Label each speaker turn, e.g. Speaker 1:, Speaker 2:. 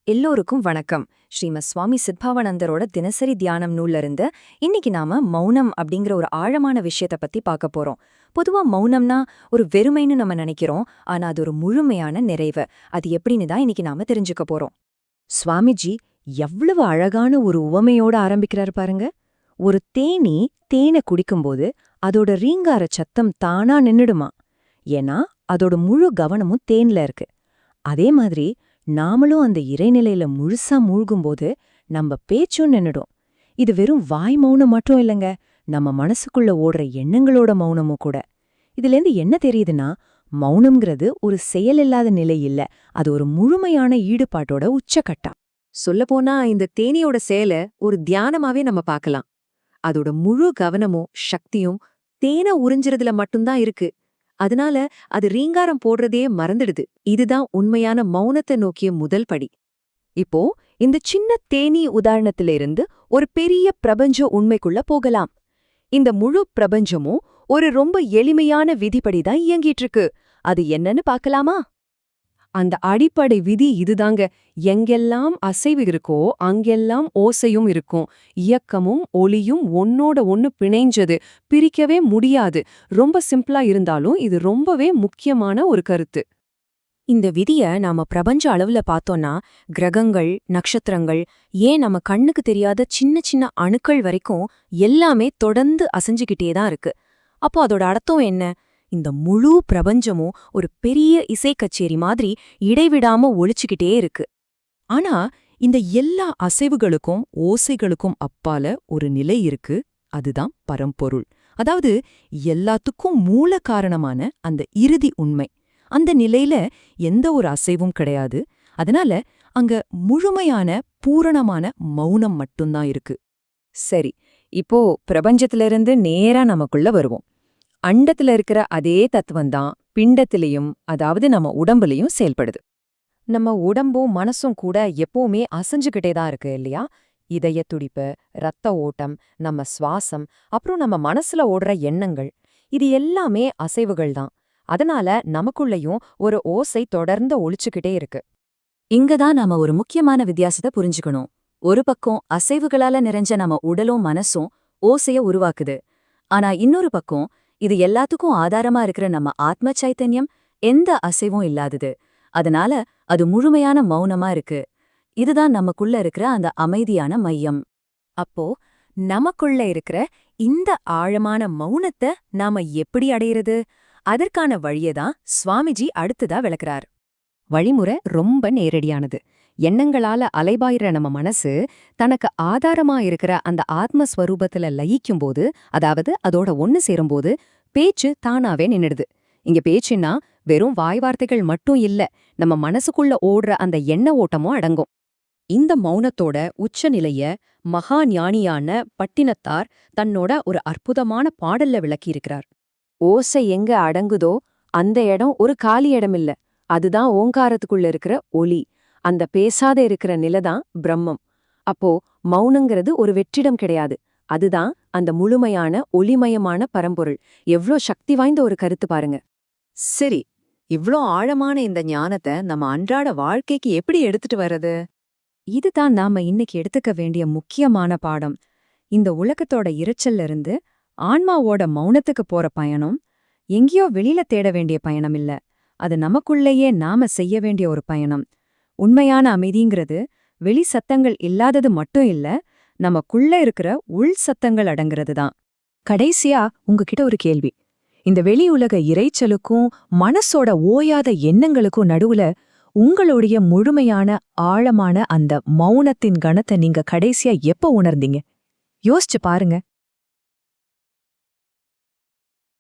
Speaker 1: எல்லோருக்கும் வணக்கம். ஸ்ரீமத் சுவாமி சித்பாவானந்தரோட தினசரி தியானம் நூல்ல இருந்து இன்னைக்கு நாம மௌனம் அப்படிங்கிற ஒரு ஆழமான விஷயத்த பத்தி பார்க்க போறோம். பொதுவா மௌனம்னா ஒரு வெறுமைன்னு நம்ம நினைக்கிறோம். ஆனா அது ஒரு முழுமையான நிறைவு. அது எப்படின்னு தான் இன்னைக்கு நாம தெரிஞ்சுக்க போறோம். சுவாமிஜி எவ்வளவு அழகான ஒரு உவமையோட ஆரம்பிக்கிறாரு பாருங்க. ஒரு தேனீ தேனை குடிக்கும்போது அதோட ரீங்கார சத்தம் தானா நின்னுடுமா. ஏன்னா அதோட முழு கவனமும் தேன்ல இருக்கு. அதே மாதிரி நாமளும் அந்த இறைநிலையில முழுசா மூழ்கும்போது நம்ம பேச்சும் நின்னுடும். இது வெறும் வாய் மௌனம் மட்டும் இல்லைங்க, நம்ம மனசுக்குள்ள ஓடுற எண்ணங்களோட மௌனமும் கூட. இதுலேருந்து என்ன தெரியுதுன்னா, மௌனம்ங்கிறது ஒரு செயலில்லாத நிலை இல்ல, அது ஒரு முழுமையான ஈடுபாட்டோட உச்சக்கட்டம்.
Speaker 2: சொல்லப்போனா இந்த தேனியோட செயல ஒரு தியானமாவே நம்ம பார்க்கலாம். அதோட முழு கவனமும் சக்தியும் தேனை உறிஞ்சுறதுல மட்டும்தான் இருக்கு. அதனால அது ரீங்காரம் போடுறதையே மறந்துடுது. இதுதான் உண்மையான மௌனத்தை நோக்கிய முதல் படி.
Speaker 1: இப்போ இந்த சின்ன தேனீ உதாரணத்திலிருந்து ஒரு பெரிய பிரபஞ்ச உண்மைக்குள்ள போகலாம். இந்த முழு பிரபஞ்சமும் ஒரு ரொம்ப எளிமையான விதிப்படி தான் இயங்கிட்டு இருக்கு. அது என்னன்னு பார்க்கலாமா?
Speaker 2: அந்த அடிப்படை விதி இதுதாங்க. எங்கெல்லாம் அசைவு இருக்கோ அங்கெல்லாம் ஓசையும் இருக்கும். இயக்கமும் ஒலியும் ஒன்னோட ஒன்னு பிணைஞ்சது, பிரிக்கவே முடியாது. ரொம்ப சிம்பிளா இருந்தாலும் இது ரொம்பவே முக்கியமான ஒரு கருத்து.
Speaker 1: இந்த விதிய நாம பிரபஞ்ச அளவுல பார்த்தோம்னா, கிரகங்கள், நட்சத்திரங்கள், ஏன் நம்ம கண்ணுக்கு தெரியாத சின்ன சின்ன அணுக்கள் வரைக்கும் எல்லாமே தொடர்ந்து அசைஞ்சுக்கிட்டே தான் இருக்கு. அப்போ அதோட அர்த்தம் என்ன? இந்த முழு பிரபஞ்சமும் ஒரு பெரிய இசை கச்சேரி மாதிரி இடைவிடாம ஒலிச்சுக்கிட்டே இருக்கு.
Speaker 3: ஆனா இந்த எல்லா அசைவுகளுக்கும் ஓசைகளுக்கும் அப்பால ஒரு நிலை இருக்கு. அதுதான் பரம்பொருள். அதாவது எல்லாத்துக்கும் மூல காரணமான அந்த இறுதி உண்மை. அந்த நிலையில எந்த ஒரு அசைவும் கிடையாது. அதனால அங்க முழுமையான பூரணமான மௌனம் மட்டும்தான் இருக்கு.
Speaker 1: சரி, இப்போ பிரபஞ்சத்திலிருந்து நேரா நமக்குள்ள வருவோம். அண்டத்துல இருக்கிற அதே தத்துவம்தான் பிண்டத்திலையும், அதாவது நம்ம உடம்புலையும் செயல்படுது. நம்ம உடம்பும் மனசும் கூட எப்பவுமே அசைஞ்சுக்கிட்டே தான் இருக்கு இல்லையா? இதய துடிப்பு, ரத்த ஓட்டம், நம்ம சுவாசம், அப்புறம் நம்ம மனசுல ஓடுற எண்ணங்கள், இது எல்லாமே அசைவுகள் தான். அதனால நமக்குள்ளயும் ஒரு ஓசை தொடர்ந்து ஒலிச்சுக்கிட்டே இருக்கு. இங்கதான் நாம ஒரு முக்கியமான வித்தியாசத்தை புரிஞ்சுக்கணும். ஒரு பக்கம் அசைவுகளால நிறைஞ்ச நம்ம உடலும் மனசும் ஓசைய உருவாக்குது. ஆனா இன்னொரு பக்கம் இது எல்லாத்துக்கும் ஆதாரமா இருக்கிற நம்ம ஆத்ம சைத்தன்யம் எந்த அசைவும் இல்லாதது. அதனால அது முழுமையான மௌனமா இருக்கு. இதுதான் நமக்குள்ள இருக்கிற அந்த அமைதியான மையம். அப்போ நமக்குள்ள இருக்கிற இந்த ஆழமான மௌனத்தை நாம எப்படி அடையிறது? அதற்கான வழியதான் சுவாமிஜி அடுத்ததா விளக்குறார். வழிமுறை ரொம்ப நேரடியானது. எண்ணங்களால அலைபாயிற நம்ம மனசு தனக்கு ஆதாரமா இருக்கிற அந்த ஆத்மஸ்வரூபத்துல லயிக்கும்போது, அதாவது அதோட ஒன்னு சேரும்போது பேச்சு தானாவே நின்னுடுது. இங்க பேச்சுன்னா வெறும் வாய் வார்த்தைகள் மட்டும் இல்ல, நம்ம மனசுக்குள்ள ஓடுற அந்த எண்ண ஓட்டமும் அடங்கும். இந்த மௌனத்தோட உச்சநிலைய மகா ஞானியான பட்டினத்தார் தன்னோட ஒரு அற்புதமான பாடல்ல விளக்கியிருக்கிறார். ஓசை எங்க அடங்குதோ அந்த இடம் ஒரு காலி இடம் இல்ல, அதுதான் ஓங்காரத்துக்குள்ள இருக்கிற ஒலி. அந்த பேசாத இருக்கிற நிலைதான் பிரம்மம். அப்போ மௌனங்கிறது ஒரு வெற்றிடம் கிடையாது, அதுதான் அந்த முழுமையான ஒளிமயமான பரம்பொருள். எவ்ளோ சக்தி வாய்ந்த ஒரு கருத்து பாருங்க.
Speaker 2: சரி, இவ்ளோ ஆழமான இந்த ஞானத்தை நம்ம அன்றாட வாழ்க்கைக்கு எப்படி எடுத்துட்டு வர்றது?
Speaker 1: இதுதான் நாம இன்னைக்கு எடுத்துக்க வேண்டிய முக்கியமான பாடம். இந்த உலகத்தோட இரைச்சல்ல இருந்து ஆன்மாவோட மௌனத்துக்கு போற பயணம் எங்கேயோ வெளியில தேட வேண்டிய பயணம் இல்ல, அது நமக்குள்ளேயே நாம செய்ய வேண்டிய ஒரு பயணம். உண்மையான அமைதிங்கிறது வெளி சத்தங்கள் இல்லாதது மட்டும் இல்ல, நமக்குள்ள இருக்கிற உள் சத்தங்கள் அடங்கிறது தான். கடைசியா உங்ககிட்ட ஒரு கேள்வி. இந்த வெளி உலக இரைச்சலுக்கும் மனசோட ஓயாத எண்ணங்களுக்கும் நடுவுல உங்களுடைய முழுமையான ஆழமான அந்த மௌனத்தின் கணத்தை நீங்க கடைசியா எப்ப உணர்ந்தீங்க? யோசிச்சு பாருங்க.